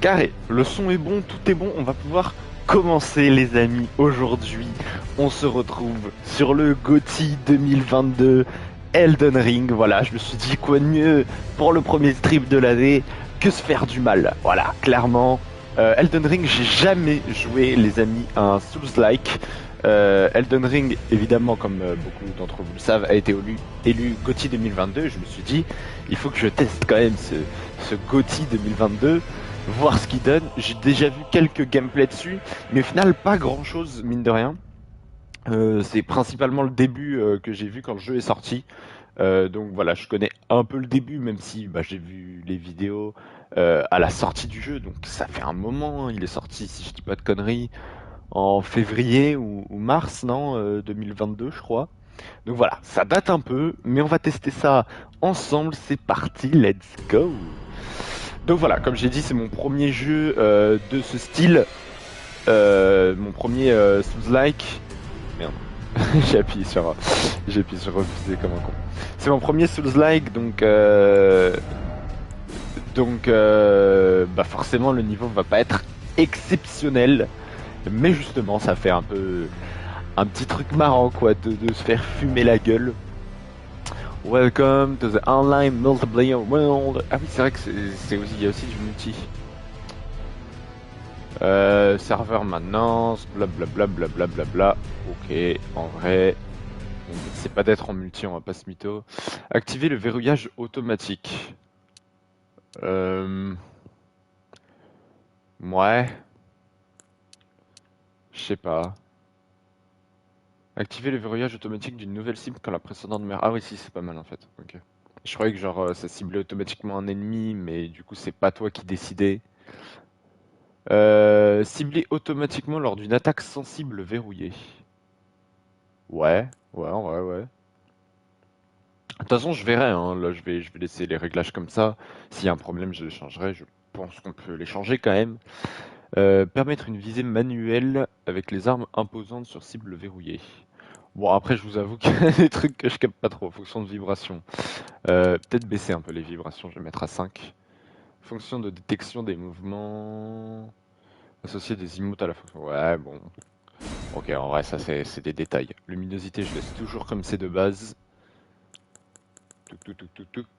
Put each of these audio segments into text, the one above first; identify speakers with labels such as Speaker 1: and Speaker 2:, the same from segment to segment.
Speaker 1: Carré, le son est bon, tout est bon, on va pouvoir commencer les amis. Aujourd'hui, on se retrouve sur le GOTY 2022 Elden Ring. Voilà, je me suis dit quoi de mieux pour le premier stream de l'année que se faire du mal. Voilà, clairement. Elden Ring, j'ai jamais joué les amis à un Souls-like. Elden Ring, évidemment, comme beaucoup d'entre vous le savent, a été élu GOTY 2022. Je me suis dit, il faut que je teste quand même ce GOTY 2022, voir ce qu'il donne. J'ai déjà vu quelques gameplays dessus, mais au final, pas grand chose, mine de rien. C'est principalement le début que j'ai vu quand le jeu est sorti. Donc voilà, je connais un peu le début, même si bah, j'ai vu les vidéos à la sortie du jeu. Donc ça fait un moment, hein. Il est sorti, si je dis pas de conneries, en février ou mars, non 2022, je crois. Donc voilà, ça date un peu, mais on va tester ça ensemble. C'est parti, let's go. Donc voilà, comme j'ai dit, c'est mon premier jeu de ce style. Mon premier Souls-like. Merde. J'ai appuyé sur refuser comme un con. C'est mon premier Souls-like, donc bah forcément le niveau va pas être exceptionnel, mais justement ça fait un peu un petit truc marrant quoi, de se faire fumer la gueule. Welcome to the online multiplayer world. Ah oui, c'est vrai que c'est aussi, il y a aussi du multi. Serveur maintenance, blablabla, blablabla. Ok, en vrai, mon but c'est pas d'être en multi, on va pas se mytho. Activer le verrouillage automatique. Ouais, je sais pas. Activer le verrouillage automatique d'une nouvelle cible quand la précédente meurt. Ah oui, si, c'est pas mal en fait. Ok. Je croyais que genre ça ciblait automatiquement un ennemi, mais du coup c'est pas toi qui décidais. Cibler automatiquement lors d'une attaque sensible verrouillée. Ouais, ouais. De toute façon, je verrai, hein. Là, je vais laisser les réglages comme ça. S'il y a un problème, je les changerai. Je pense qu'on peut les changer quand même. Permettre une visée manuelle avec les armes imposantes sur cible verrouillée. Bon, après, je vous avoue qu'il y a des trucs que je capte pas trop en fonction de vibration. Peut-être baisser un peu les vibrations, je vais mettre à 5. Fonction de détection des mouvements. Associer des emotes à la fonction. Ouais, bon. Ok, en vrai, ça, c'est des détails. Luminosité, je laisse toujours comme c'est de base.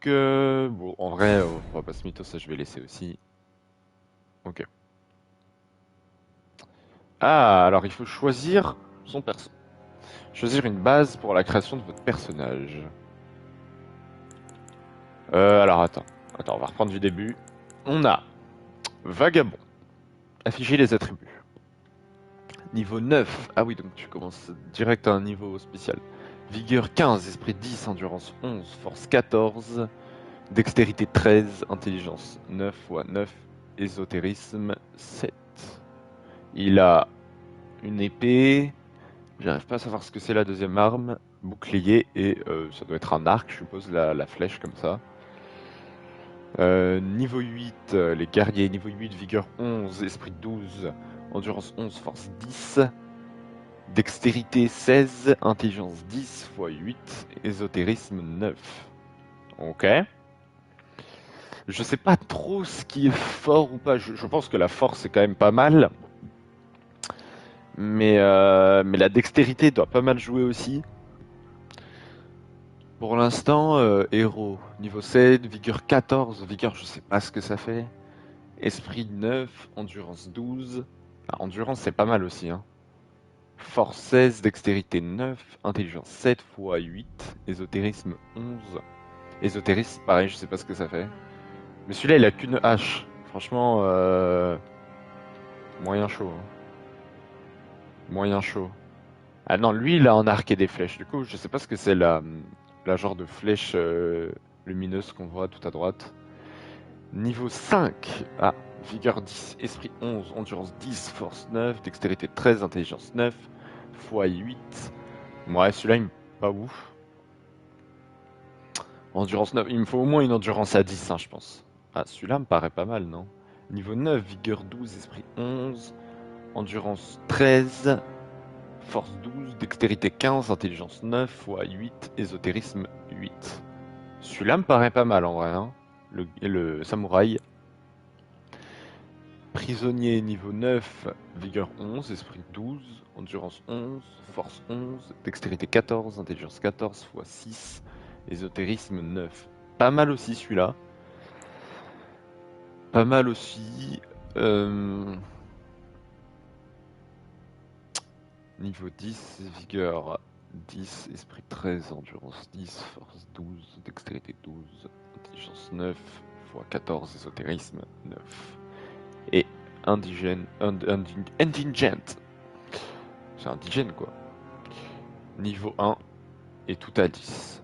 Speaker 1: Bon, en vrai, on va pas se mytho, ça, je vais laisser aussi. Ok. Ah, alors il faut choisir son perso. Choisir une base pour la création de votre personnage. Alors attends. Attends, on va reprendre du début. On a Vagabond. Afficher les attributs. Niveau 9. Ah oui, donc tu commences direct à un niveau spécial. Vigueur 15, esprit 10, endurance 11, force 14, dextérité 13, intelligence 9 x 9, ésotérisme 7. Il a une épée. J'arrive pas à savoir ce que c'est la deuxième arme. Bouclier et ça doit être un arc, je suppose, la flèche comme ça. Niveau 8, les guerriers. Niveau 8, vigueur 11, esprit 12, endurance 11, force 10, dextérité 16, intelligence 10 x 8, ésotérisme 9. Ok. Je sais pas trop ce qui est fort ou pas. Je pense que la force est quand même pas mal. Mais la dextérité doit pas mal jouer aussi. Pour l'instant, héros, niveau 7, vigueur 14, vigueur je sais pas ce que ça fait. Esprit 9, endurance 12. Ah, endurance c'est pas mal aussi, hein. Force 16, dextérité 9, intelligence 7 x 8, ésotérisme 11. Ésotérisme, pareil, je sais pas ce que ça fait. Mais celui-là il a qu'une hache. Franchement, moyen chaud, hein. Moyen chaud. Ah non, lui il a un arc et des flèches. Du coup, je sais pas ce que c'est la genre de flèche lumineuse qu'on voit tout à droite. Niveau 5. Ah, vigueur 10, esprit 11, endurance 10, force 9, dextérité 13, intelligence 9, x 8. Ouais, celui-là, il me pas ouf. Endurance 9, il me faut au moins une endurance à 10, hein, je pense. Ah, celui-là me paraît pas mal, non? Niveau 9, vigueur 12, esprit 11, endurance 13, force 12, dextérité 15, intelligence 9, x 8, ésotérisme 8. Celui-là me paraît pas mal en vrai, hein. Le samouraï. Prisonnier niveau 9, vigueur 11, esprit 12, endurance 11, force 11, dextérité 14, intelligence 14 x 6, ésotérisme 9. Pas mal aussi celui-là. Pas mal aussi. Niveau 10, vigueur 10, esprit 13, endurance 10, force 12, dextérité 12, intelligence 9, x 14, ésotérisme 9. Et indigène, indigent. C'est indigène quoi. Niveau 1 et tout à 10.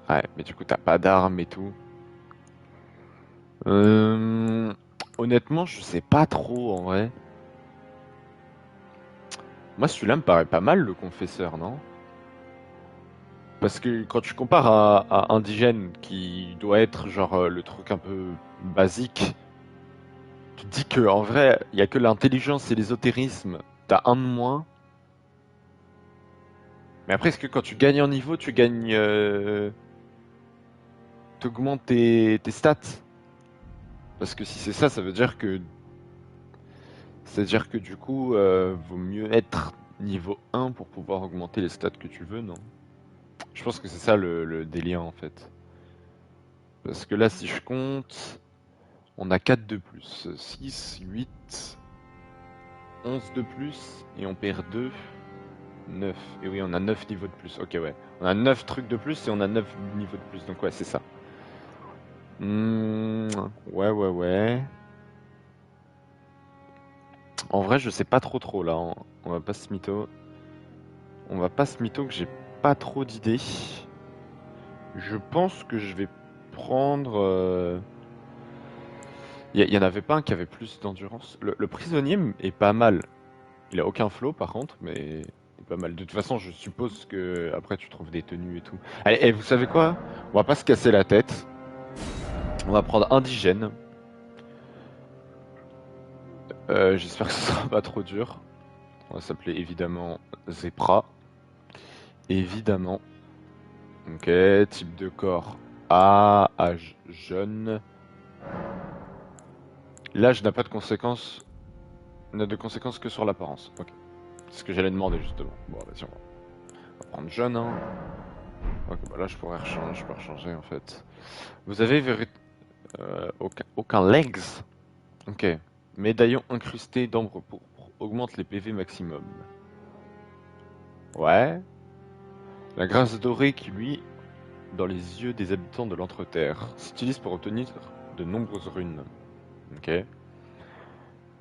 Speaker 1: Ouais, mais du coup t'as pas d'armes et tout. Honnêtement, je sais pas trop en vrai. Moi celui-là me paraît pas mal le confesseur, non? Parce que quand tu compares à indigène qui doit être genre le truc un peu basique, tu te dis que en vrai, il y a que l'intelligence et l'ésotérisme, t'as un de moins. Mais après, est-ce que quand tu gagnes en niveau, tu gagnes, t'augmentes tes stats? Parce que si c'est ça, ça veut dire que du coup, vaut mieux être niveau 1 pour pouvoir augmenter les stats que tu veux, non? Je pense que c'est ça le délire en fait. Parce que là, si je compte, on a 4 de plus, 6, 8, 11 de plus, et on perd 2, 9. Et oui, on a 9 niveaux de plus. Ok, ouais. On a 9 trucs de plus et on a 9 niveaux de plus. Donc ouais, c'est ça. Hmm, ouais, ouais, ouais. En vrai, je sais pas trop là. On va pas se mytho. On va pas se mytho que j'ai pas trop d'idées. Je pense que je vais prendre. Y en avait pas un qui avait plus d'endurance. Le prisonnier est pas mal. Il a aucun flow par contre, mais il est pas mal. De toute façon, je suppose que après tu trouves des tenues et tout. Allez, et vous savez quoi? On va pas se casser la tête. On va prendre indigène. J'espère que ce sera pas trop dur. On va s'appeler évidemment Zepra. Évidemment. Ok, type de corps A, âge jeune. L'âge n'a pas de conséquences, n'a de conséquences que sur l'apparence. Ok, c'est ce que j'allais demander justement. Bon, vas-y, on va prendre jeune. Hein. Ok, bah là je pourrais rechanger, je peux rechanger en fait. Vous avez aucun legs. Ok. Médaillon incrusté d'ambre pourpre augmente les PV maximum. Ouais. La grâce dorée qui lui dans les yeux des habitants de l'Entreterre. S'utilise pour obtenir de nombreuses runes. Ok.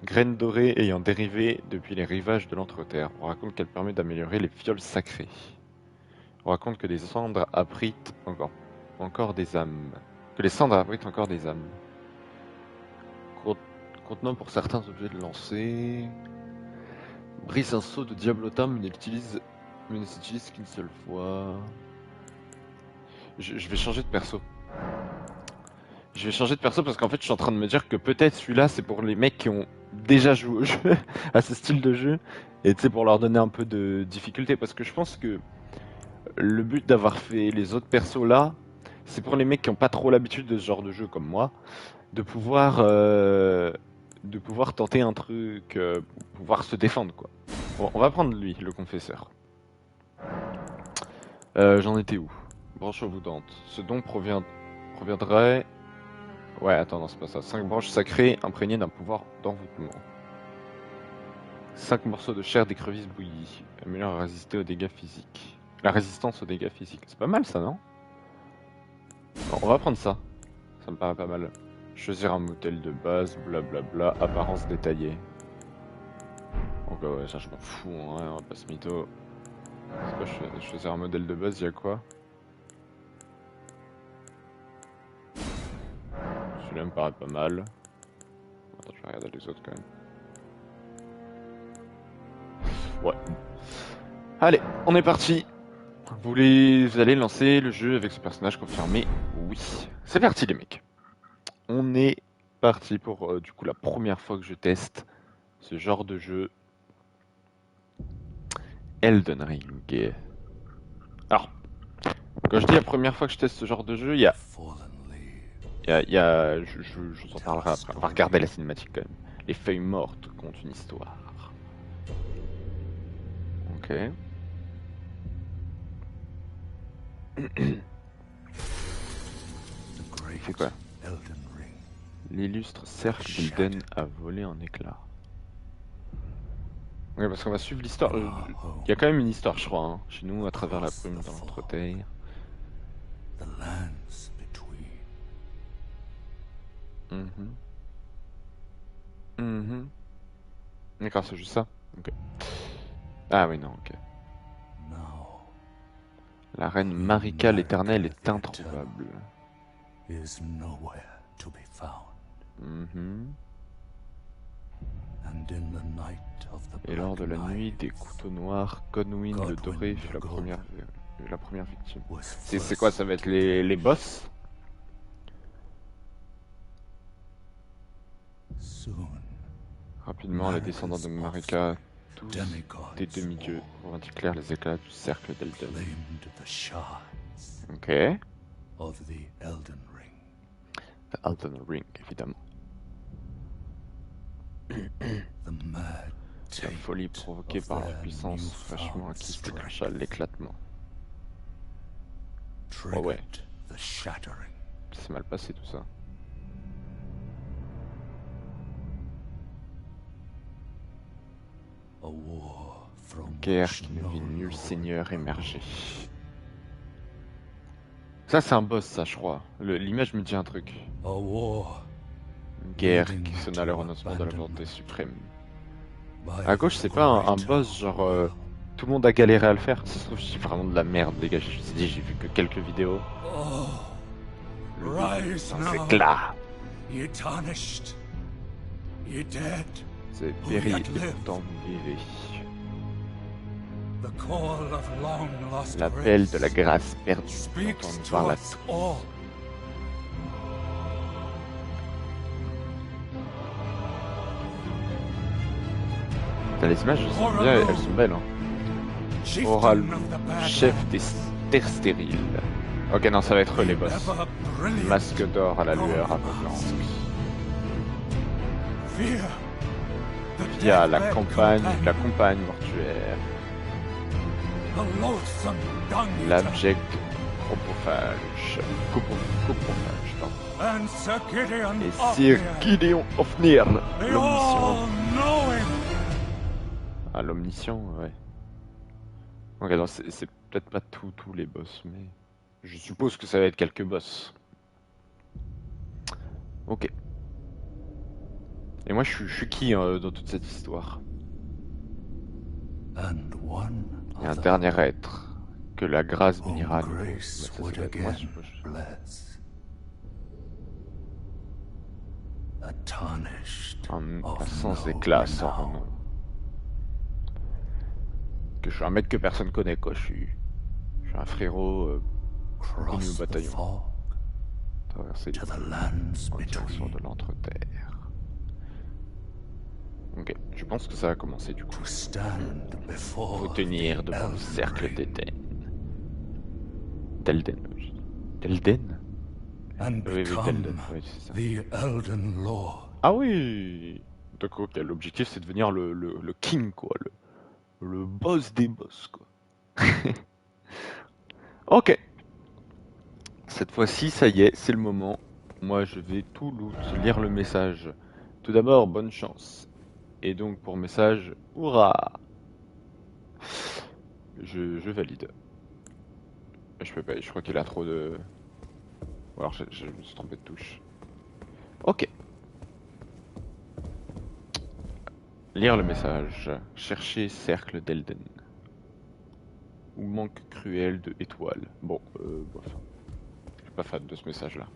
Speaker 1: Graine dorée ayant dérivé depuis les rivages de l'Entreterre. On raconte qu'elle permet d'améliorer les viols sacrés. On raconte que des cendres abritent encore des âmes. Que les cendres abritent encore des âmes. Contenant pour certains objets de lancer. Brise un sceau de diablotin mais ne s'utilise qu'une seule fois. Je vais changer de perso. Je vais changer de perso parce qu'en fait, je suis en train de me dire que peut-être celui-là, c'est pour les mecs qui ont déjà joué au jeu, à ce style de jeu, et tu sais, pour leur donner un peu de difficulté. Parce que je pense que le but d'avoir fait les autres persos là, c'est pour les mecs qui ont pas trop l'habitude de ce genre de jeu comme moi, de pouvoir tenter un truc, pour pouvoir se défendre quoi. Bon, on va prendre lui, le confesseur. J'en étais où? Branche envoûtante. Ce don proviendrait. Ouais, attends, non, c'est pas ça. 5 branches sacrées imprégnées d'un pouvoir d'envoûtement. 5 morceaux de chair d'écrevisse bouillie. Améliore à résister aux dégâts physiques. La résistance aux dégâts physiques. C'est pas mal ça, non? Bon, on va prendre ça. Ça me paraît pas mal. Choisir un modèle de base, blablabla, apparence détaillée. Donc ouais, ça je m'en fous, hein, on va pas se mytho. C'est quoi choisir un modèle de base, y'a quoi? Celui-là me paraît pas mal. Attends, je vais regarder les autres quand même. Ouais. Allez, on est parti. Vous allez lancer le jeu avec ce personnage confirmé? Oui. C'est parti les mecs. On est parti pour du coup la première fois que je teste ce genre de jeu. Elden Ring. Alors, quand je dis la première fois que je teste ce genre de jeu, Je vous en parlerai après. On va regarder la cinématique quand même. Les feuilles mortes content une histoire. Ok. Il fait quoi? L'illustre cercle d'Elden a volé en éclats. Ouais, parce qu'on va suivre l'histoire. Il y a quand même une histoire, je crois, hein, chez nous, à travers la brume dans l'entreterre. Mhm. Mhm. D'accord, c'est juste ça. Ok. Ah oui, non, ok. La reine Marika l'Éternelle est introuvable. Mhm. Et lors de la nuit des couteaux noirs, Godwyn le Doré fut la première victime. C'est quoi, ça va être les boss? Rapidement, les descendants de Marika, tous des demi-dieux, revendiquèrent les éclats du cercle d'Elden. Ok. Elden Ring, évidemment. La folie provoquée par leur puissance fraîchement acquise déclencha l'éclatement. Oh ouais. C'est mal passé tout ça. Guerre qui ne vit nul seigneur émerger. Ça c'est un boss ça je crois. L'image me dit un truc. Une guerre qui sonna le renoncement de la volonté suprême. À gauche c'est pas un boss genre tout le monde a galéré à le faire. Ça se trouve je dis vraiment de la merde les gars. Je me suis dit j'ai vu que quelques vidéos. Sans éclat. C'est péri et pourtant vous vivez. L'appel de la grâce perdue, entendu par la tour. Les images elles sont belles. Hein. Oral, chef des terres stériles. Ok, non, ça va être les boss. Masque d'or à la lueur aveuglante. Via la compagne mortuaire. L'abject coprophage, pardon. Et Sir Gideon Ofnir, l'omniscient. Ah, l'omniscient, ouais. Ok, non, c'est peut-être pas tous les boss, mais je suppose que ça va être quelques boss. Ok. Et moi, je suis qui dans toute cette histoire? Et un dernier être, que la grâce bénira à nouveau. Bah, ça doit être moi, je suppose. Un sans éclat, sans renom. Que je suis un mec que personne connaît, quoi. Je suis un frérot connu au bataillon. Traverser les en direction de l'entreterre. Ok, je pense que ça va commencer du coup. Faut tenir devant le cercle d'Elden. D'Elden? Oui, d'Elden, oui, c'est ça. Ah oui! Donc ok, l'objectif c'est de devenir le king, quoi. Le boss des boss, quoi. Ok. Cette fois-ci, ça y est, c'est le moment. Moi, je vais tout lire le message. Tout d'abord, bonne chance. Et donc, pour message, hurrah! Je valide. Je peux pas, je crois qu'il a trop de... Ou alors, je me suis trompé de touche. Ok. Lire le message. Chercher cercle d'Elden. Ou manque cruel de étoiles. Bon, bof. Je suis pas fan de ce message-là.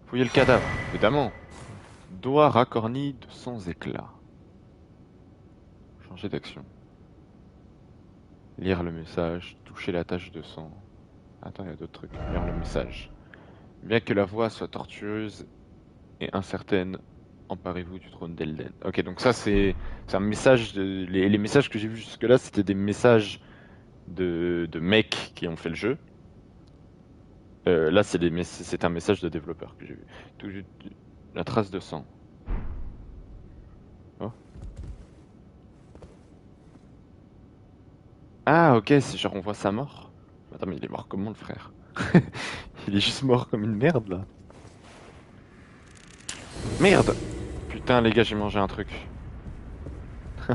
Speaker 1: Fouiller le cadavre, évidemment. Doigt racorni de sans éclat. Changer d'action. Lire le message. Toucher la tache de sang. Attends, il y a d'autres trucs. Lire le message. Bien que la voix soit tortueuse et incertaine, emparez-vous du trône d'Elden. Ok, donc ça c'est un message. Les messages que j'ai vus jusque-là, c'était des messages de mecs qui ont fait le jeu. Là, c'est un message de développeur que j'ai vu. Tout- La trace de sang. Oh. Ah, ok, c'est genre on voit sa mort. Attends, mais il est mort comment le frère? Il est juste mort comme une merde là. Merde! Putain, les gars, j'ai mangé un truc.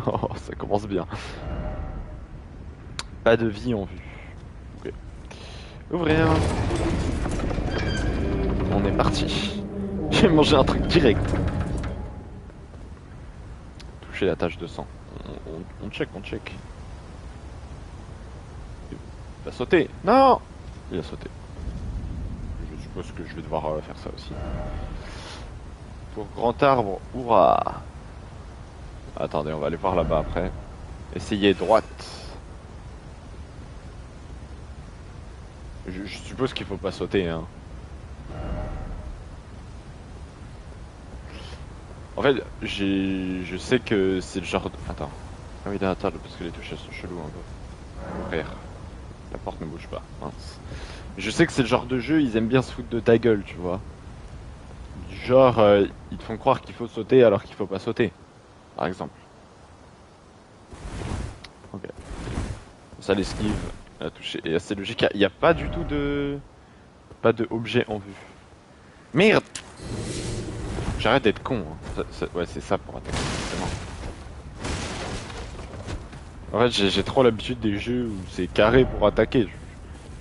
Speaker 1: Oh, ça commence bien. Pas de vie en vue. Ok. Ouvrir. On est parti. J'ai mangé un truc direct. Toucher la tache de sang. On check, on check. Il va sauter. Non! Il a sauté. Je suppose que je vais devoir faire ça aussi. Pour grand arbre, hurrah! Attendez, on va aller voir là-bas après. Essayez droite. Je suppose qu'il faut pas sauter, hein. En fait, je sais que c'est le genre de... Attends. Ah oui, là, attends, parce que les touches elles sont cheloues un peu. Ouvrir. La porte ne bouge pas. Mince. Je sais que c'est le genre de jeu, ils aiment bien se foutre de ta gueule, tu vois. Du genre, ils te font croire qu'il faut sauter alors qu'il faut pas sauter. Par exemple. Ok. Ça l'esquive. Elle a touché. Et c'est logique, il n'y a pas du tout de... Pas de objet en vue. Merde! J'arrête d'être con. Hein. Ouais, c'est ça pour attaquer. Vraiment. En fait, j'ai trop l'habitude des jeux où c'est carré pour attaquer.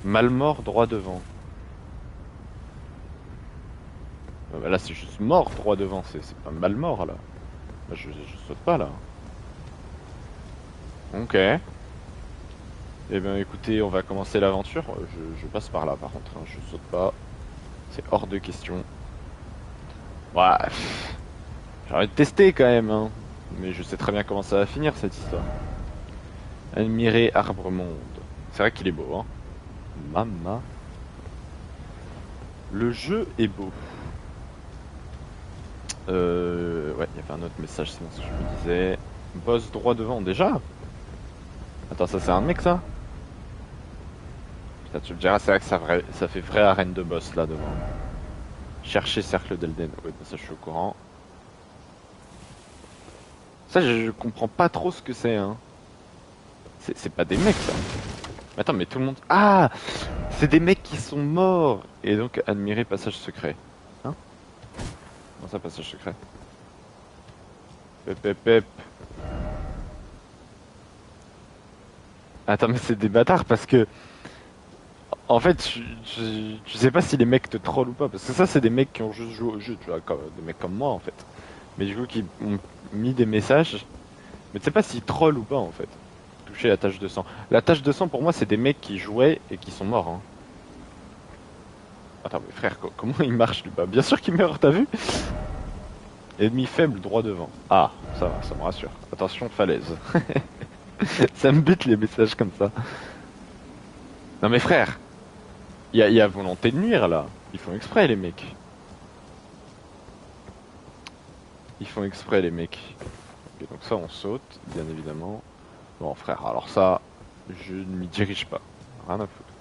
Speaker 1: Mal mort, droit devant. Bah là, c'est juste mort, droit devant. C'est pas mal mort, là. Là, je saute pas, là. Ok. Eh bien, écoutez, on va commencer l'aventure. Je passe par là, par contre. Hein. Je saute pas. C'est hors de question. Ouais. J'ai envie de tester, quand même, hein. Mais je sais très bien comment ça va finir, cette histoire. Admirer Arbre Monde. C'est vrai qu'il est beau, hein. Mama. Le jeu est beau. Ouais, il y avait un autre message, c'est bon ce que je me disais. Boss droit devant, déjà? Attends, ça c'est un mec, ça? Putain, tu me diras, c'est vrai que ça fait vraie arène de boss, là, devant. Chercher cercle d'Elden. Ouais, bah, ça je suis au courant. Ça, je comprends pas trop ce que c'est, hein. C'est pas des mecs, ça. Attends, mais tout le monde... Ah! C'est des mecs qui sont morts! Et donc, admirer passage secret. Hein? Comment ça, passage secret? Pep, pep, pep. Attends, mais c'est des bâtards parce que... En fait, tu sais pas si les mecs te trollent ou pas. Parce que ça, c'est des mecs qui ont juste joué au jeu, tu vois, des mecs comme moi, en fait. Mais du coup, qui ont mis des messages. Mais tu sais pas s'ils trollent ou pas, en fait. Toucher la tache de sang. La tache de sang, pour moi, c'est des mecs qui jouaient et qui sont morts, hein. Attends, mais frère, comment il marche, lui? Bah, bien sûr qu'il meurt, t'as vu? Ennemi faible, droit devant. Ah, ça va, ça me rassure. Attention, falaise. Ça me bute les messages comme ça. Non mais frère, y a volonté de nuire là. Ils font exprès les mecs. Ils font exprès les mecs. Ok, donc ça on saute, bien évidemment. Bon frère, alors ça, je ne m'y dirige pas. Rien à foutre.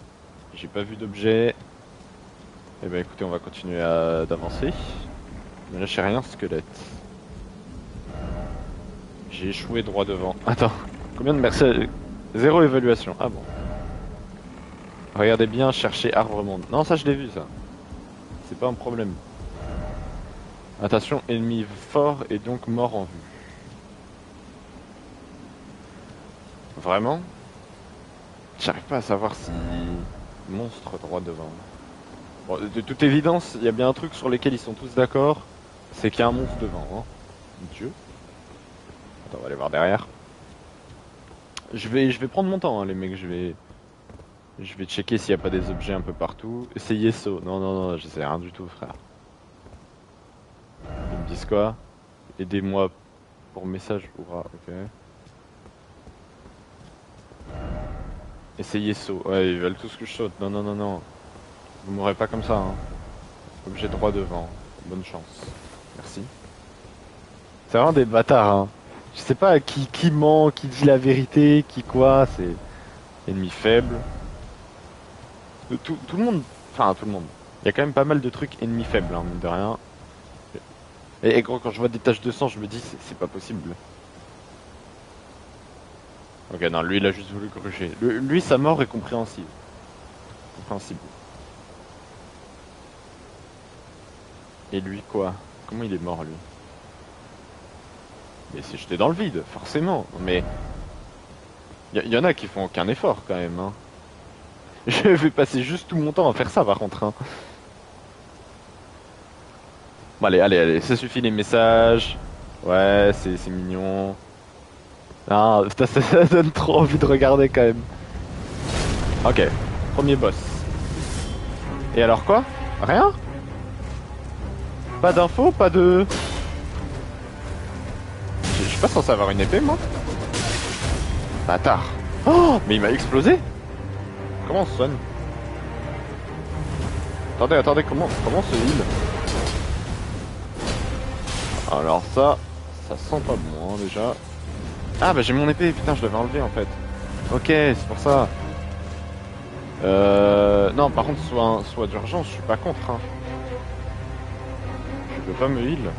Speaker 1: J'ai pas vu d'objet. Eh ben écoutez, on va continuer d'avancer. Ne lâchez rien, squelette. J'ai échoué droit devant. Attends, combien de merci? Zéro évaluation. Ah bon. Regardez bien, chercher arbre monde. Non, ça je l'ai vu ça. C'est pas un problème. Attention, ennemi fort et donc mort en vue. Vraiment? J'arrive pas à savoir si... Monstre droit devant. Bon, de toute évidence, il y a bien un truc sur lequel ils sont tous d'accord. C'est qu'il y a un monstre devant. Hein. Dieu. Attends, on va aller voir derrière. Je vais prendre mon temps, hein, les mecs. Je vais checker s'il n'y a pas des objets un peu partout. Essayez saut. Non, non, non, j'essaie rien du tout, frère. Ils me disent quoi? Aidez-moi pour message. Hurrah, ok. Essayez saut. Ouais, ils veulent tous que je saute. Non, non, non, non. Vous m'aurez pas comme ça, hein. Objet droit devant. Bonne chance. Merci. C'est vraiment des bâtards, hein. Je sais pas qui ment, qui dit la vérité, qui quoi. C'est ennemi faible. Tout le monde. Enfin, tout le monde. Il y a quand même pas mal de trucs ennemis faibles, hein, mine de rien. Et gros, quand je vois des taches de sang, je me dis, c'est pas possible. Ok, non, lui, il a juste voulu gruger. Lui, sa mort est compréhensible. Compréhensible. Et lui, quoi? Comment il est mort, lui? Mais c'est jeté dans le vide, forcément. Mais y en a qui font aucun effort, quand même, hein. Je vais passer juste tout mon temps à faire ça, par contre, hein. Bon, allez, allez, allez, ça suffit les messages. Ouais, c'est mignon. Ah, putain, ça donne trop envie de regarder, quand même. Ok, premier boss. Et alors quoi? Rien? Pas d'infos, pas de... Je suis pas censé avoir une épée, moi? Bâtard. Oh, mais il m'a explosé? Comment on se soigne? Attendez, attendez, comment on se heal? Alors ça sent pas bon, hein, déjà. Ah bah j'ai mon épée, putain, je l'avais enlevé en fait. Ok, c'est pour ça. Non, par contre, soit d'urgence, je suis pas contre, hein. Je peux pas me heal.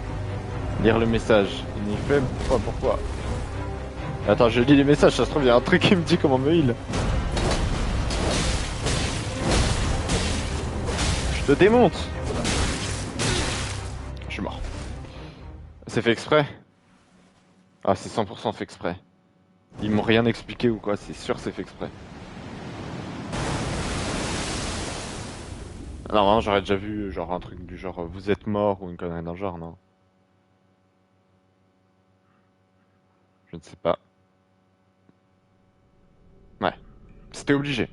Speaker 1: Lire le message. Il est faible, pourquoi? Attends, je lis les messages, ça se trouve, il y a un truc qui me dit comment me heal. Je te démonte. Je suis mort. C'est fait exprès? Ah, c'est 100% fait exprès. Ils m'ont rien expliqué ou quoi, c'est sûr c'est fait exprès. Non, j'aurais déjà vu genre un truc du genre vous êtes mort ou une connerie d'un genre, non? Je ne sais pas. Ouais, c'était obligé.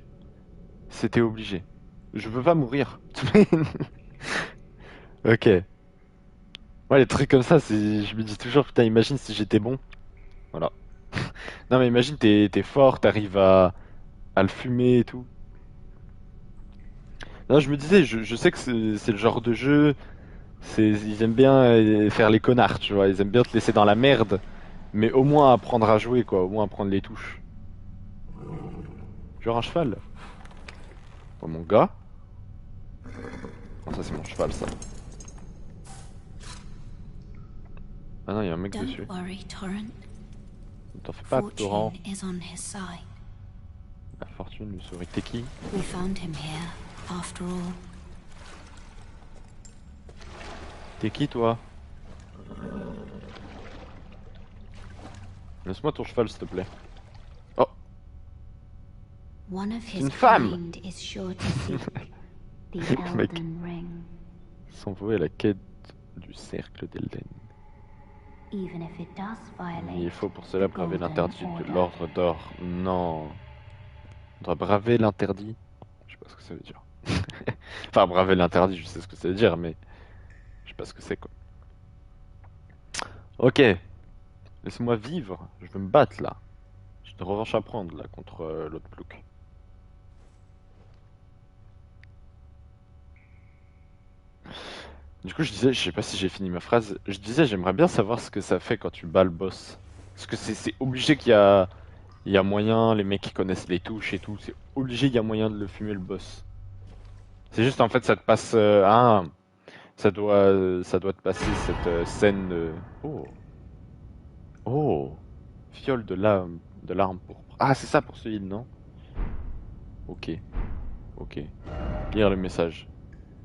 Speaker 1: C'était obligé. Je veux pas mourir. Ok. Ouais, les trucs comme ça, je me dis toujours, putain, imagine si j'étais bon. Voilà. Non, mais imagine, t'es fort, t'arrives à le fumer et tout. Non, je me disais, je sais que c'est le genre de jeu, ils aiment bien faire les connards, tu vois. Ils aiment bien te laisser dans la merde, mais au moins apprendre à jouer, quoi. Au moins apprendre les touches. Genre un cheval. Oh, mon gars. Oh, ça, c'est mon cheval, ça. Ah non, il y a un mec
Speaker 2: Don't
Speaker 1: dessus.
Speaker 2: worry, Torrent.
Speaker 1: Ne t'en fais pas, Torrent.
Speaker 2: Fortune is on his side.
Speaker 1: La fortune lui sourit. T'es qui?
Speaker 2: We found him here, after all.
Speaker 1: T'es qui, toi? Laisse-moi ton cheval, s'il te plaît. Oh,
Speaker 2: One of
Speaker 1: c'est
Speaker 2: his
Speaker 1: une femme!
Speaker 2: kind is sure to seek the
Speaker 1: Le mec
Speaker 2: Elden Ring,
Speaker 1: s'envoie à la quête du cercle d'Elden.
Speaker 2: even if it does
Speaker 1: Mais il
Speaker 2: violate
Speaker 1: faut pour cela
Speaker 2: the
Speaker 1: braver
Speaker 2: Golden
Speaker 1: l'interdit de
Speaker 2: Order.
Speaker 1: l'ordre d'or. Non. On doit braver l'interdit. Je sais pas ce que ça veut dire. Enfin, braver l'interdit, je sais ce que ça veut dire, mais je sais pas ce que c'est, quoi. Ok. Laisse-moi vivre. Je veux me battre, là. J'ai une revanche à prendre, là, contre l'autre plouc. Du coup, je disais, je sais pas si j'ai fini ma phrase. Je disais, j'aimerais bien savoir ce que ça fait quand tu bats le boss. Parce que c'est obligé il y a moyen, les mecs qui connaissent les touches et tout, c'est obligé, il y a moyen de le fumer le boss. C'est juste en fait, ça te passe. Ça doit te passer cette scène. Oh, oh, fiole de l'arme pourpre. Ah, c'est ça pour ce heal, non? Ok, ok. Lire le message.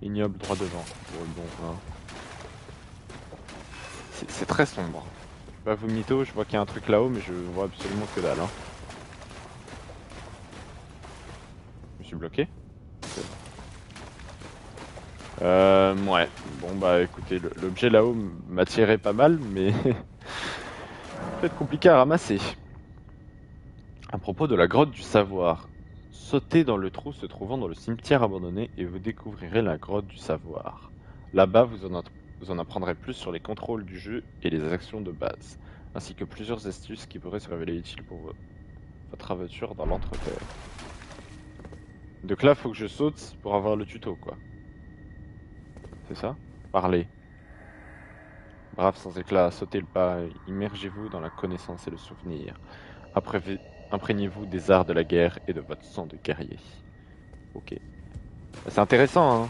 Speaker 1: Ignoble droit devant. Bon, bon, hein. C'est très sombre. Je vais pas vous mytho, je vois qu'il y a un truc là-haut, mais je vois absolument que dalle, hein. Je me suis bloqué. Ouais. Bon bah écoutez, l'objet là-haut m'attirait pas mal, mais peut-être compliqué à ramasser. À propos de la grotte du savoir, sautez dans le trou se trouvant dans le cimetière abandonné et vous découvrirez la grotte du savoir. Là-bas, vous en apprendrez plus sur les contrôles du jeu et les actions de base, ainsi que plusieurs astuces qui pourraient se révéler utiles pour votre aventure dans l'entreterre. Donc là, faut que je saute pour avoir le tuto, quoi. C'est ça? Parlez. Brave sans éclat, sautez le pas, immergez-vous dans la connaissance et le souvenir. Après, imprégnez-vous des arts de la guerre et de votre sang de guerrier. Ok. C'est intéressant, hein.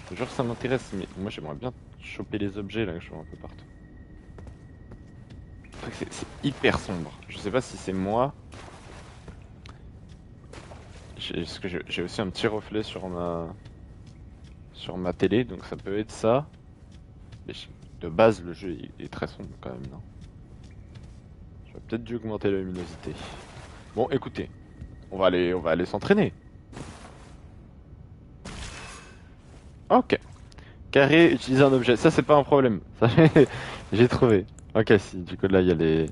Speaker 1: Je te jure que ça m'intéresse, mais moi j'aimerais bien choper les objets là que je vois un peu partout. Le truc, c'est hyper sombre. Je sais pas si c'est moi. Parce que j'ai aussi un petit reflet sur ma télé, donc ça peut être ça. Mais de base, le jeu est très sombre quand même, non? J'aurais peut-être dû augmenter la luminosité. Bon, écoutez, on va aller s'entraîner. Ok. Carré, utiliser un objet, ça c'est pas un problème. Ça, j'ai trouvé. Ok, si, du coup là il y a les.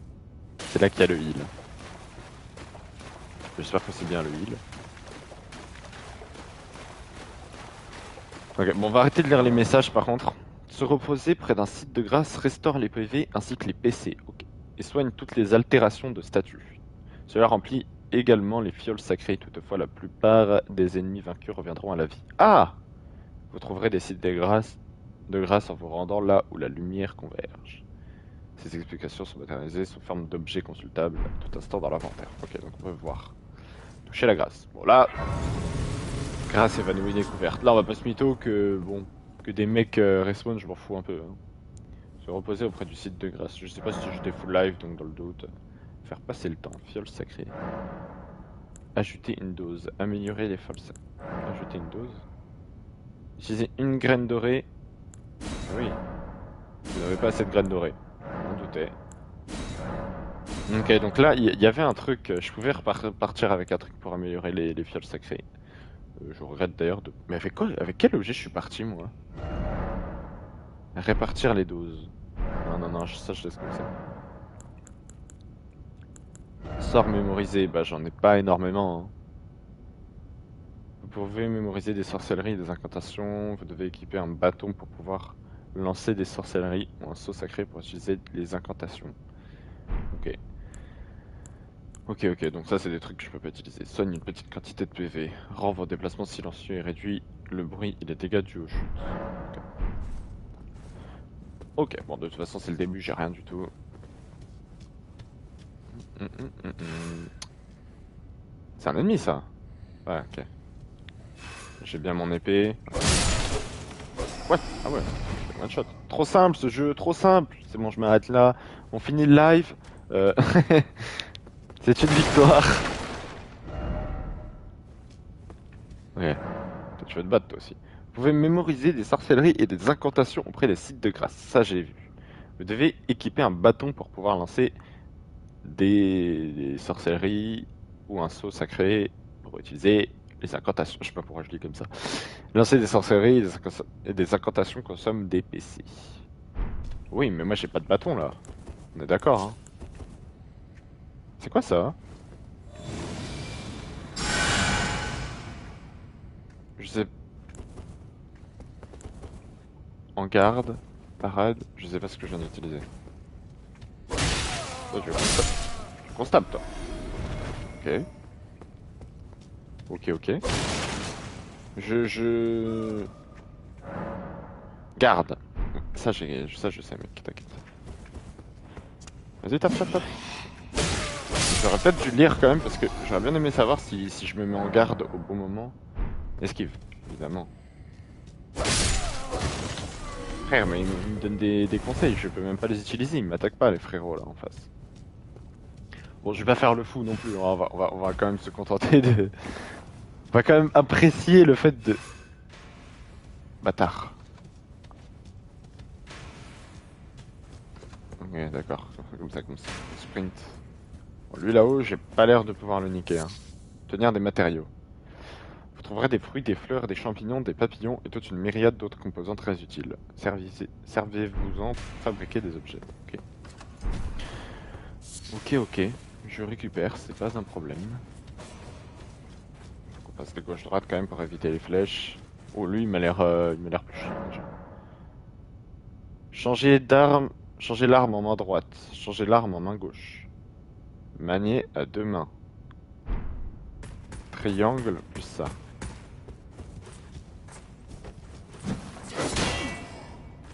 Speaker 1: C'est là qu'il y a le heal. J'espère que c'est bien le heal. Ok, bon, on va arrêter de lire les messages par contre. Se reposer près d'un site de grâce restaure les PV ainsi que les PC. Ok. Et soigne toutes les altérations de statut. Cela remplit également les fioles sacrées. Toutefois, la plupart des ennemis vaincus reviendront à la vie. Ah! Vous trouverez des sites de grâce en vous rendant là où la lumière converge. Ces explications sont matérialisées sous forme d'objets consultables à tout instant dans l'inventaire. Ok, donc on peut voir. Toucher la grâce. Bon là, grâce évanouie découverte. Là on va pas se mytho que bon, que des mecs respawn, je m'en fous un peu. Hein. Se reposer auprès du site de grâce. Je sais pas si j'étais full live, donc dans le doute. Faire passer le temps. Fiole sacrée. Ajouter une dose. Améliorer les fioles sacrées. Ajouter une dose. Utiliser une graine dorée. Ah oui. Vous n'avez pas assez de graines dorées. On doutait. Ok, donc là, il y avait un truc. Je pouvais repartir avec un truc pour améliorer les fioles sacrées. Je regrette d'ailleurs de. Mais avec quoi? Avec quel objet je suis parti, moi? Répartir les doses. Non, non, non, ça je laisse comme ça. Sort mémorisé, bah j'en ai pas énormément. Hein. Vous pouvez mémoriser des sorcelleries et des incantations. Vous devez équiper un bâton pour pouvoir lancer des sorcelleries ou un sceau sacré pour utiliser les incantations. Ok. Ok, ok, donc ça c'est des trucs que je peux pas utiliser. Soigne une petite quantité de PV. Rend vos déplacements silencieux et réduit le bruit et les dégâts dus aux chutes. Ok, bon de toute façon c'est le début, j'ai rien du tout. C'est un ennemi ça? Ouais, ok. J'ai bien mon épée. Ouais, ah ouais, one shot. Trop simple ce jeu, trop simple. C'est bon, je m'arrête là. On finit le live. Euh, C'est une victoire. Ouais, toi, tu vas te battre toi aussi. Vous pouvez mémoriser des sorcelleries et des incantations auprès des sites de grâce. Ça j'ai vu. Vous devez équiper un bâton pour pouvoir lancer des sorcelleries ou un sceau sacré pour utiliser les incantations. Je sais pas pourquoi je dis comme ça. Lancer des sorcelleries et des incantations consomment des PC. Oui, mais moi j'ai pas de bâton là. On est d'accord, hein. C'est quoi ça? Je sais. En garde, parade, je sais pas ce que je viens d'utiliser. Toi, tu constabes, toi. Ok. Ok, ok. Je... Garde. Ça, je sais, mec, t'inquiète. Vas-y, tape, tape, tape. J'aurais peut-être dû lire quand même, parce que j'aurais bien aimé savoir si je me mets en garde au bon moment. Esquive, évidemment. Frère, mais il me donne des conseils, je peux même pas les utiliser, ils m'attaquent pas, les frérots, là, en face. Bon, je vais pas faire le fou non plus, hein. On va quand même se contenter de... On va quand même apprécier le fait de... Bâtard. Ok, d'accord. Comme ça. Sprint. Bon, lui là-haut, j'ai pas l'air de pouvoir le niquer. Hein. Tenir des matériaux. Vous trouverez des fruits, des fleurs, des champignons, des papillons et toute une myriade d'autres composants très utiles. Servez-vous-en pour fabriquer des objets. Ok. Ok, ok. Je récupère, c'est pas un problème. Faut qu'on passe de gauche-droite quand même pour éviter les flèches. Oh, lui, il m'a l'air plus chiant déjà. Changer d'arme. Changer l'arme en main droite. Changer l'arme en main gauche. Manier à deux mains. Triangle plus ça.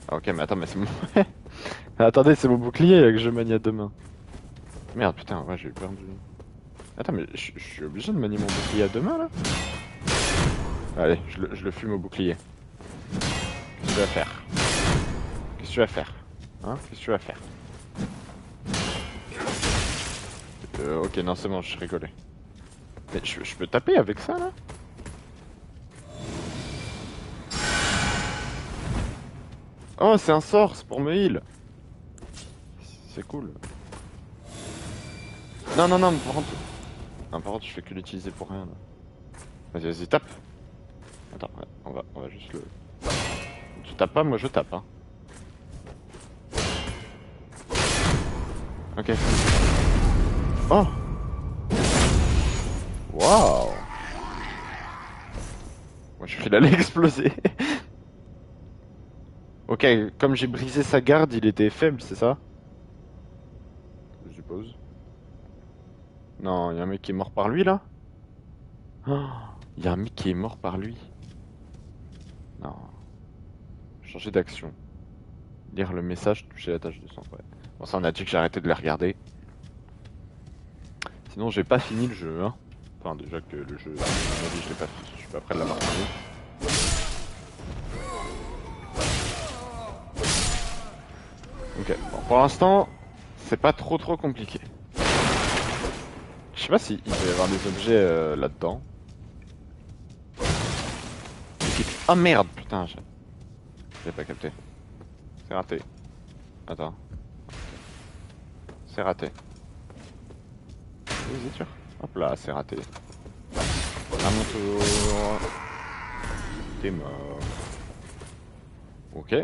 Speaker 1: Ah, ok, mais attends, mais c'est mon... Attendez, c'est mon bouclier là, que je manie à deux mains. Merde, putain, ouais, j'ai eu peur du... Attends, mais je suis obligé de manier mon bouclier à deux mains là? Allez, je le fume au bouclier. Qu'est-ce que tu vas faire? Qu'est-ce que tu vas faire? Hein? Qu'est-ce que tu vas faire? Ok, non, c'est bon, je rigolais. Mais je peux taper avec ça, là? Oh, c'est un sort, c'est pour me heal. C'est cool. Non, non, non, mais par contre... Non, par contre, je fais que l'utiliser pour rien, là. Vas-y, vas-y, tape. Attends, ouais, on va juste le... Tu tapes pas, moi je tape, hein. Ok. Oh! Waouh! Moi je suis qu'il allait exploser. Ok, comme j'ai brisé sa garde, il était faible, c'est ça? Je suppose. Non, il y a un mec qui est mort par lui là? Il y a un mec qui est mort par lui. Non. Changer d'action. Lire le message, toucher la tâche de sang. Ouais. Bon, ça on a dit que j'arrêtais de les regarder. Sinon j'ai pas fini le jeu, hein. Enfin déjà que le jeu, à mon avis, je l'ai pas fini. Je suis pas prêt de l'avoir fini. Ok, bon, pour l'instant, c'est pas trop compliqué. Je sais pas s'il va y avoir des objets là-dedans. Ah merde, putain, j'ai pas capté. C'est raté. Attends. C'est raté. Oui, c'est sûr. Hop là, c'est raté. À mon tour. T'es mort. Ok.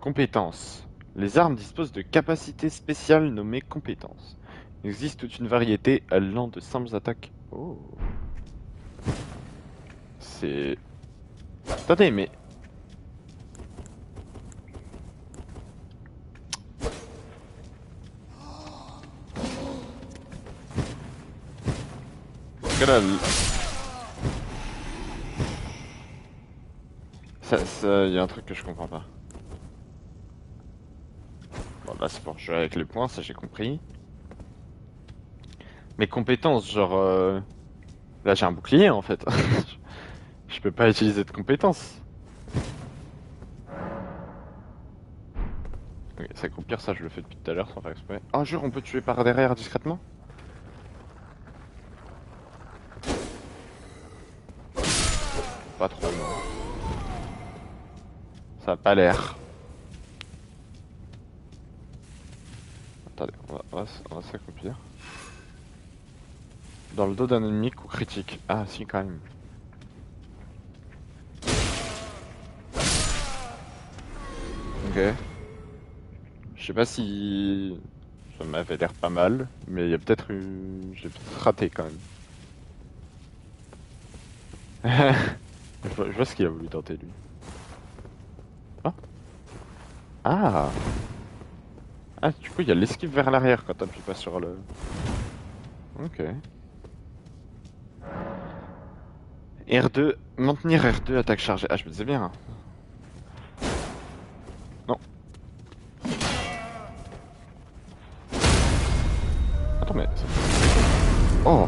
Speaker 1: Compétences. Les armes disposent de capacités spéciales nommées compétences. Il existe toute une variété allant de simples attaques. Oh. C'est... Attendez, mais... Parce que là... Il y a un truc que je comprends pas. Bon, là c'est pour jouer avec les points, ça j'ai compris. Mes compétences, genre... Là j'ai un bouclier en fait. Je peux pas utiliser de compétences. Ok, ça coupe pire, ça je le fais depuis tout à l'heure sans faire exprès. Oh jure, on peut tuer par derrière discrètement? Pas trop, non. Ça a pas l'air. Attendez, on va s'accomplir. Dans le dos d'un ennemi, coup critique. Ah si, quand même. Ok. Je sais pas si... Ça m'avait l'air pas mal, mais il y a peut-être eu... J'ai peut-être raté quand même. Je vois ce qu'il a voulu tenter lui. Ah. Ah. Ah, du coup il y a l'esquive vers l'arrière quand t'appuies pas sur le... Ok. R2, maintenir R2, attaque chargée. Ah, je me disais bien. Non. Attends, mais... Oh.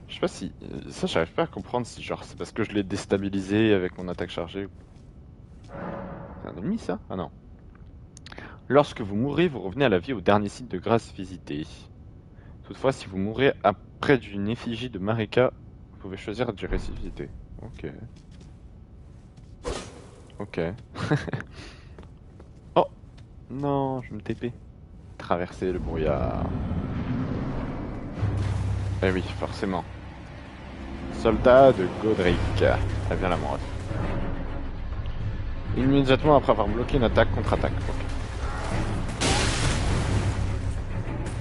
Speaker 1: Je sais pas si... Ça, j'arrive pas à comprendre si genre c'est parce que je l'ai déstabilisé avec mon attaque chargée. C'est un ennemi ça? Ah non. Lorsque vous mourrez, vous revenez à la vie au dernier site de grâce visité. Toutefois, si vous mourrez après d'une effigie de Marika, vous pouvez choisir de ressusciter. Ok. Ok. Oh! Non, je me TP. Traverser le brouillard. Eh oui, forcément. Soldat de Godric. Elle vient la mort. Immédiatement après avoir bloqué une attaque, contre-attaque. Ok.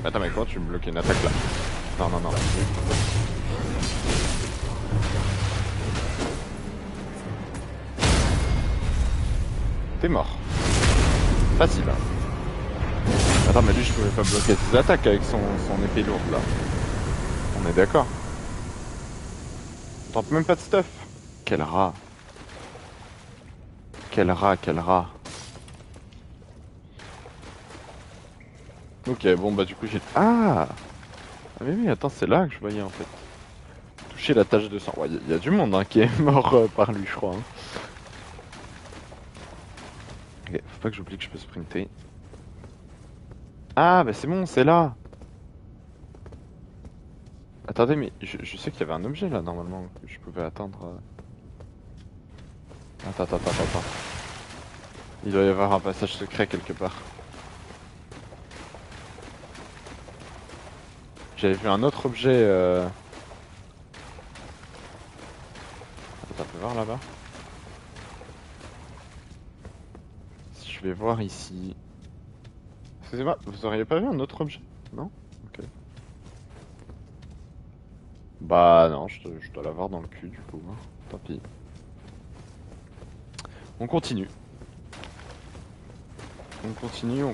Speaker 1: Attends, mais comment tu me bloques une attaque là? Non, non, non. T'es mort. Facile. Hein. Attends, mais lui, je pouvais pas bloquer ses attaques avec son épée lourde là. On est d'accord. On tente même pas de stuff. Quel rat. Quel rat, quel rat. Ok, bon bah du coup j'ai... Ah! Ah mais oui, attends, c'est là que je voyais en fait. Toucher la tache de sang. Ouais, y a du monde hein, qui est mort par lui, je crois. Hein. Ok, faut pas que j'oublie que je peux sprinter. Ah bah c'est bon, c'est là! Attendez, mais je sais qu'il y avait un objet là normalement que je pouvais atteindre. Attends. Il doit y avoir un passage secret quelque part. J'avais vu un autre objet. Attends, on peut voir là-bas. Si je vais voir ici. Excusez-moi, vous auriez pas vu un autre objet? Non? Ok. Bah non, je dois l'avoir dans le cul du coup. Hein. Tant pis. On continue. On continue.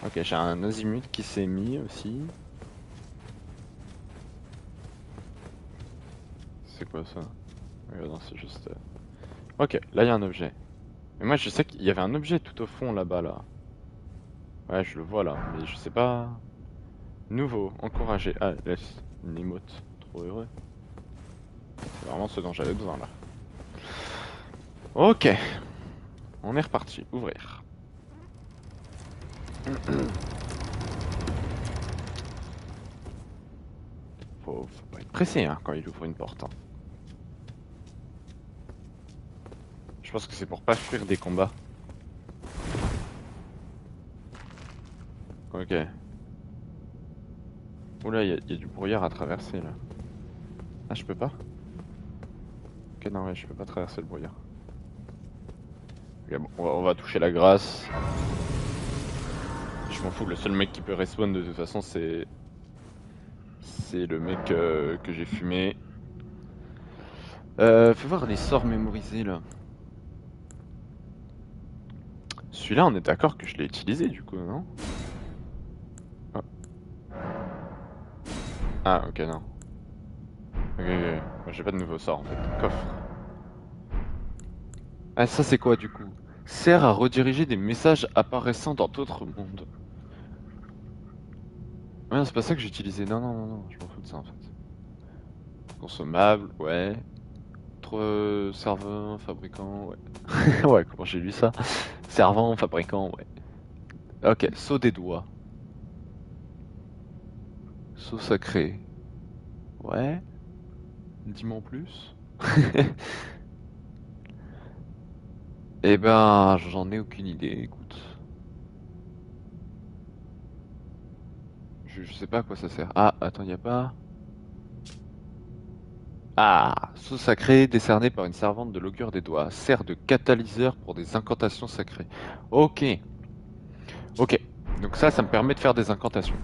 Speaker 1: Ok, j'ai un azimut qui s'est mis aussi. C'est quoi ça? Non, c'est juste... Ok, là il y a un objet. Mais moi je sais qu'il y avait un objet tout au fond là-bas là. Ouais, je le vois là, mais je sais pas... Nouveau, encouragé. Ah, laisse. Une émote. Trop heureux. C'est vraiment ce dont j'avais besoin là. Ok, on est reparti. Ouvrir. Faut pas être pressé hein, quand il ouvre une porte. Hein. Je pense que c'est pour pas fuir des combats. Ok. Oula, y a du brouillard à traverser là. Ah, je peux pas? Ok, non, ouais, je peux pas traverser le brouillard. Ok, bon, on va toucher la grâce. Je m'en fous, le seul mec qui peut respawn de toute façon, c'est le mec que j'ai fumé. Fais voir les sorts mémorisés là. Celui-là, on est d'accord que je l'ai utilisé du coup, non? Ah, ah, ok, non. Ok. Moi, j'ai pas de nouveau sort en fait. Coffre. Ah, ça c'est quoi du coup? Sert à rediriger des messages apparaissant dans d'autres mondes. Ouais, non, c'est pas ça que j'ai utilisé. Non, je m'en fous de ça en fait. Consommable, ouais. Serveur, fabricant, ouais. Ouais, comment j'ai lu ça? Servant, fabricant, ouais. Ok, saut des doigts. Saut sacré. Ouais. Dis-moi en plus. Eh ben, j'en ai aucune idée, écoute. Je sais pas à quoi ça sert. Ah, attends, y a pas... Ah, sceau sacré décerné par une servante de l'augure des doigts. Sert de catalyseur pour des incantations sacrées. Ok, ok. Donc ça me permet de faire des incantations.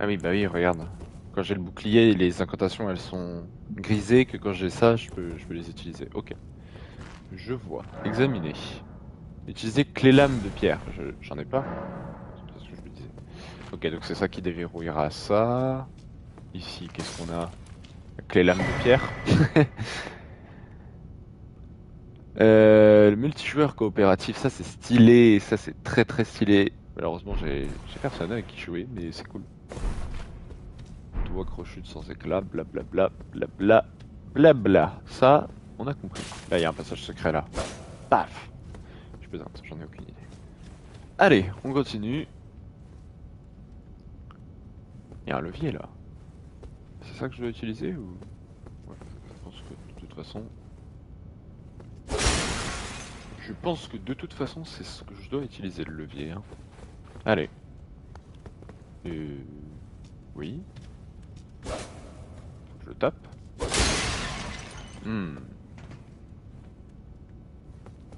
Speaker 1: Ah oui, bah oui, regarde. Quand j'ai le bouclier, les incantations, elles sont grisées, que quand j'ai ça, je peux les utiliser. Ok, je vois. Examiner. Utiliser clé lame de pierre. J'en ai pas. C'est ce que je me disais. Ok, donc c'est ça qui déverrouillera ça. Ici, qu'est-ce qu'on a? Clé lame de pierre. Le multijoueur coopératif, ça c'est stylé, ça c'est très stylé. Malheureusement, j'ai personne avec qui jouer, mais c'est cool. Doigt crochu sans éclat, blablabla, blabla. Ça, on a compris. Là, il y a un passage secret là. Paf! Je plaisante, j'en ai aucune idée. Allez, on continue. Il y a un levier là. C'est ça que je dois utiliser ou... Ouais, je pense que de toute façon... Je pense que de toute façon, c'est ce que je dois utiliser, le levier. Hein. Allez. Oui. Je le tape. Hmm.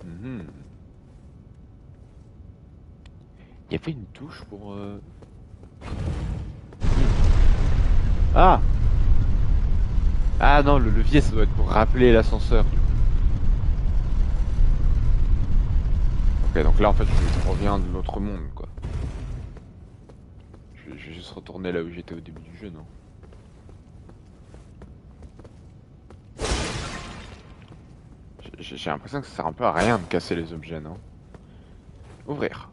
Speaker 1: Mhm. Il y avait une touche pour... Ah! Ah non, le levier, ça doit être pour rappeler l'ascenseur. Ok, donc là, en fait, je reviens de l'autre monde, quoi. Je vais juste retourner là où j'étais au début du jeu, non? J'ai l'impression que ça sert un peu à rien de casser les objets, non? Ouvrir.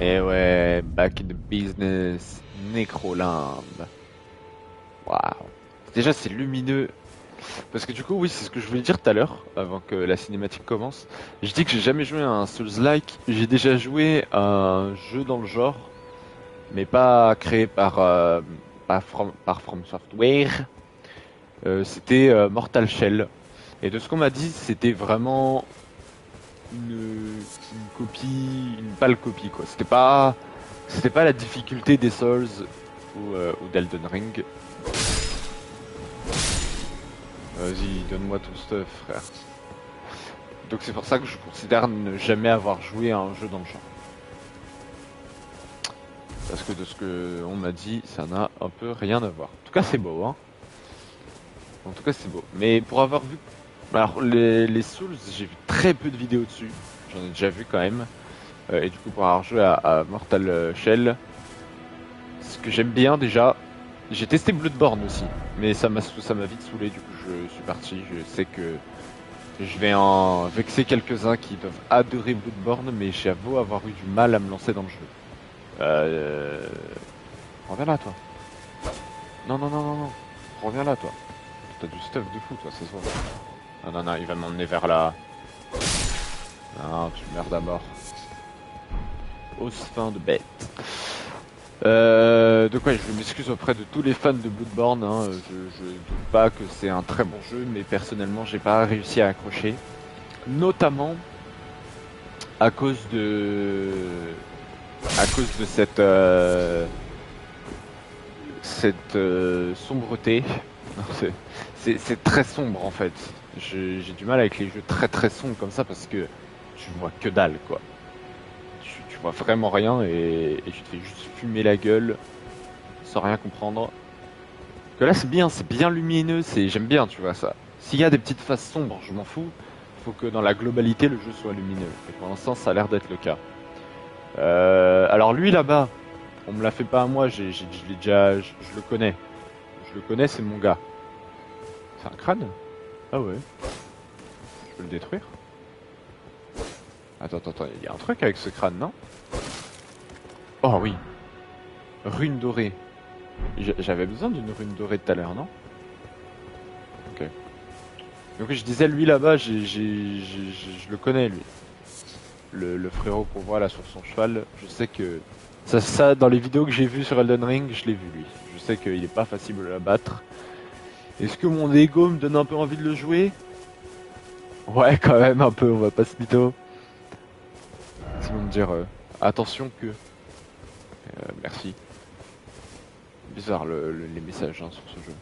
Speaker 1: Et ouais, back in the business, Necroland. Waouh. Déjà, c'est lumineux. Parce que du coup, oui, c'est ce que je voulais dire tout à l'heure, avant que la cinématique commence. Je dis que j'ai jamais joué à un Souls-like. J'ai déjà joué à un jeu dans le genre, mais pas créé par From Software. C'était Mortal Shell. Et de ce qu'on m'a dit, c'était vraiment une copie, une pâle copie quoi. C'était pas la difficulté des Souls ou d'Elden Ring. Vas-y, donne-moi ton stuff, frère. Donc c'est pour ça que je considère ne jamais avoir joué à un jeu dans le genre. Parce que de ce que on m'a dit, ça n'a un peu rien à voir. En tout cas, c'est beau, hein. En tout cas, c'est beau. Mais pour avoir vu... Alors, les Souls, j'ai vu très peu de vidéos dessus. J'en ai déjà vu quand même. Et du coup, pour avoir joué à Mortal Shell, ce que j'aime bien déjà... J'ai testé Bloodborne aussi. Mais ça m'a vite saoulé, du coup, je suis parti. Je sais que je vais en vexer quelques-uns qui doivent adorer Bloodborne, mais j'avoue avoir eu du mal à me lancer dans le jeu. Reviens là, toi. Non, non, non, non, non. Reviens là, toi. T'as du stuff de fou, toi, ce soir. Non, non, non, il va m'emmener vers là. Non, tu meurs à mort. Ose fin de bête. Donc ouais, je m'excuse auprès de tous les fans de Bloodborne. Hein. Je doute pas que c'est un très bon jeu, mais personnellement, j'ai pas réussi à accrocher. Notamment à cause de cette sombreté. C'est très sombre en fait. J'ai du mal avec les jeux très très sombres comme ça parce que tu vois que dalle quoi. Tu vois vraiment rien et tu te fais juste fumer la gueule sans rien comprendre. Que là c'est bien lumineux, j'aime bien tu vois ça. S'il y a des petites faces sombres, je m'en fous. Faut que dans la globalité le jeu soit lumineux. Et pour l'instant ça a l'air d'être le cas. Alors lui là-bas, on me l'a fait pas à moi, je l'ai déjà, je le connais. Je le connais, c'est mon gars. C'est un crâne? Ah ouais. Je peux le détruire? Attends, il y a un truc avec ce crâne, non? Oh oui. Rune dorée. J'avais besoin d'une rune dorée tout à l'heure, non? Ok. Donc je disais, lui là-bas, je le connais, lui. Le frérot qu'on voit là sur son cheval, je sais que... Ça, dans les vidéos que j'ai vues sur Elden Ring, je l'ai vu, lui. Je sais qu'il est pas facile à battre. Est-ce que mon ego me donne un peu envie de le jouer? Ouais, quand même un peu, on va pas se mytho. Ils vont me dire attention que... merci. Bizarre les messages hein, sur ce jeu.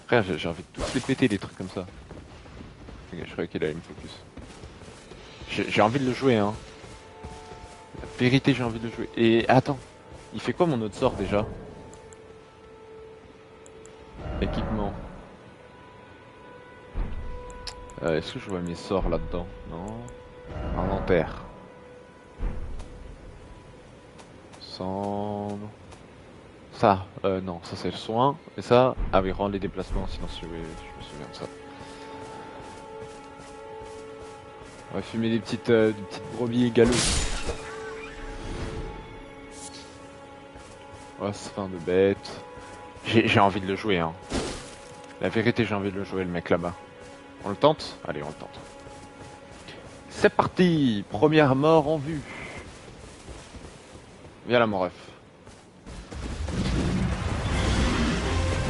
Speaker 1: Frère, j'ai envie de tous les péter des trucs comme ça. Je croyais qu'il allait me focus. J'ai envie de le jouer hein. La vérité j'ai envie de le jouer. Et attends, il fait quoi mon autre sort déjà? Équipement. Est-ce que je vois mes sorts là-dedans? Non. Inventaire. Cendre. Ça, non, ça c'est le soin. Et ça, ah oui, rendre les déplacements silencieux, oui, je me souviens de ça. On va fumer des petites brebis galeuses. Oh, c'est fin de bête. J'ai envie de le jouer, hein. La vérité, j'ai envie de le jouer, le mec là-bas. On le tente? Allez, on le tente. C'est parti! Première mort en vue. Viens là, mon ref.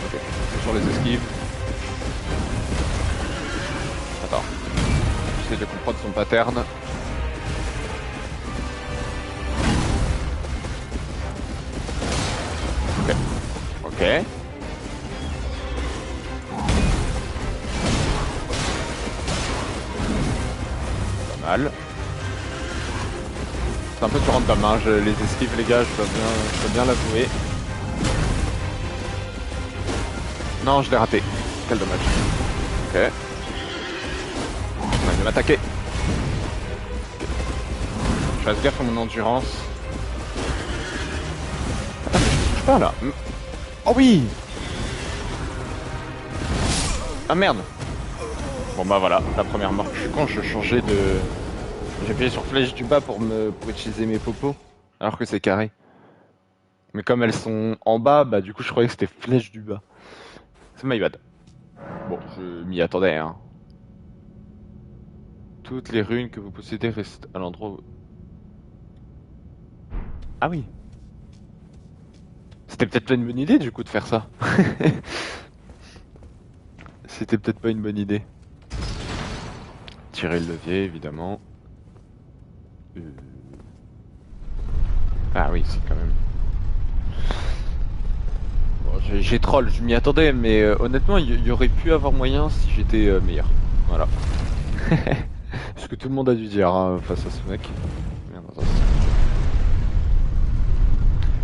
Speaker 1: Ok, sur les esquives. Attends. J'essaie de comprendre son pattern. Ok. Ok. Pas mal. C'est un peu du random, hein. Les esquives, les gars, je dois bien l'avouer. Non, je l'ai raté. Quel dommage. Ok. Il va m'attaquer. Okay. Je fasse gaffe à mon endurance. Attends, mais je touche pas là. Oh oui! Ah merde. Bon bah voilà, la première mort. Je suis con, je changeais de... J'ai appuyé sur flèche du bas pour utiliser mes popos, alors que c'est carré. Mais comme elles sont en bas, bah du coup je croyais que c'était flèche du bas. C'est my bad. Bon, je m'y attendais, hein. Toutes les runes que vous possédez restent à l'endroit où... Ah oui. C'était peut-être pas une bonne idée du coup de faire ça. C'était peut-être pas une bonne idée. Tirer le levier, évidemment. Ah oui, c'est quand même... Bon, j'ai troll, je m'y attendais, mais honnêtement, il y aurait pu avoir moyen si j'étais meilleur. Voilà. Ce que tout le monde a dû dire hein, face à ce mec. Merde, attends.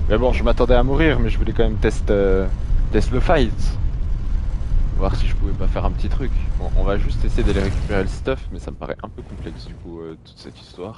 Speaker 1: Mais bon, je m'attendais à mourir, mais je voulais quand même tester le fight. Voir si je pouvais pas faire un petit truc. Bon, on va juste essayer d'aller récupérer le stuff, mais ça me paraît un peu complexe du coup, toute cette histoire.